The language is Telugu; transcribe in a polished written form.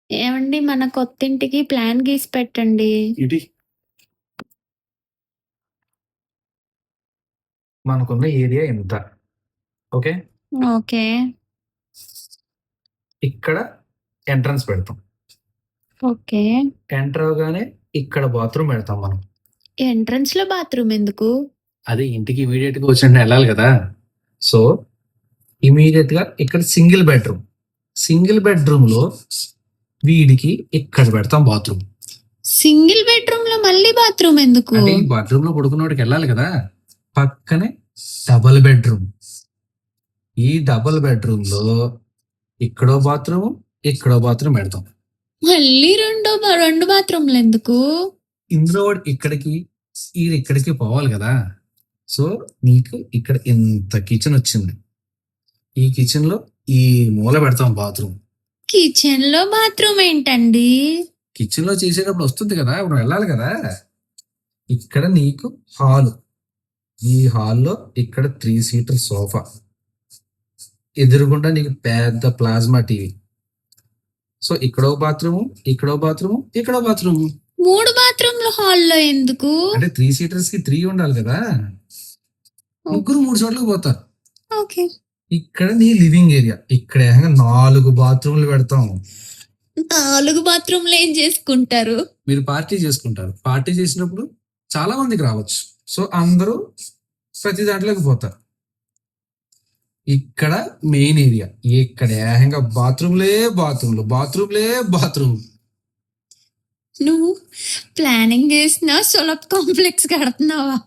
ఏవండి మన కొత్తింటికి ప్లాన్ గీసి పెట్టండి. ఇది మనకున్న ఏరియా ఎంత? ఓకే. ఓకే. ఇక్కడ ఎంట్రన్స్ పెడతాం. ఓకే. ఎంటర్ అవ్వగానే ఇక్కడ బాత్రూమ్ పెడతాం మనం. ఎంట్రన్స్‌లో బాత్రూమ్ ఎందుకు? అది ఇంటికి ఇమీడియట్‌గా వచ్చినట్టు వెళ్ళాలి కదా! సో, ఇమీడియట్‌గా ఇక్కడ సింగిల్ బెడ్‌రూమ్. సింగిల్ బెడ్‌రూమ్‌లో వీడికి ఇక్కడ పెడతాం బాత్రూమ్. సింగిల్ బెడ్‌రూమ్‌లో మళ్ళీ బాత్రూమ్ ఎందుకు? అంటే ఈ బాత్రూమ్‌లో పడుకున్నోడికి వెళ్ళాలి కదా! పక్కనే డబుల్ బెడ్‌రూమ్. ఈ డబుల్ బెడ్‌రూమ్‌లో ఇక్కడో బాత్రూమ్, ఇక్కడో బాత్రూమ్ పెడతాం. మళ్ళీ 2 బాత్రూమ్‌లు ఎందుకు? ఇందులో వాడు ఇక్కడికి, ఈడు ఇక్కడికి పోవాలి కదా! సో, నీకు ఇక్కడ ఇంత కిచెన్ వచ్చింది. ఈ కిచెన్‌లో ఈ మూల పెడతాం బాత్రూమ్. కిచెన్‌లో బాత్రూమ్ ఏంటండి? కిచెన్‌లో చేసేటప్పుడు వస్తుంది కదా! ఇప్పుడు వెళ్ళాలి కదా! ఇక్కడ నీకు హాలు. ఈ హాల్‌లో ఇక్కడ 3 సీటర్ సోఫా. ఎదురుగుండా నీకు పెద్ద ప్లాస్మా టీవీ. సో, ఇక్కడో బాత్రూము, ఇక్కడో బాత్రూము, ఇక్కడో బాత్రూము. 3 బాత్రూమ్‌లు హాల్‌లో ఎందుకు? అంటే 3 సీటర్స్‌కి 3 ఉండాలి కదా! ముగ్గురు 3 చోట్లకి పోతారు. ఓకే. ఇక్కడ నీ లివింగ్ ఏరియా. ఇక్కడ ఏకంగా 4 బాత్రూమ్‌లు పెడతాం. 4 బాత్రూమ్‌లు ఏం చేసుకుంటారు? మీరు పార్టీ చేసుకుంటారు. పార్టీ చేసినప్పుడు చాలా మందికి రావచ్చు. సో, అందరూ ప్రతి దాంట్లోకి పోతారు. ఇక్కడ మెయిన్ ఏరియా. ఇక్కడ ఏకంగా బాత్రూమ్‌లే బాత్రూమ్‌లు, బాత్రూమ్‌లే బాత్రూమ్‌లు. నువ్వు ప్లానింగ్ చేసినా సొలప్ కాంప్లెక్స్ కడుతున్నావా?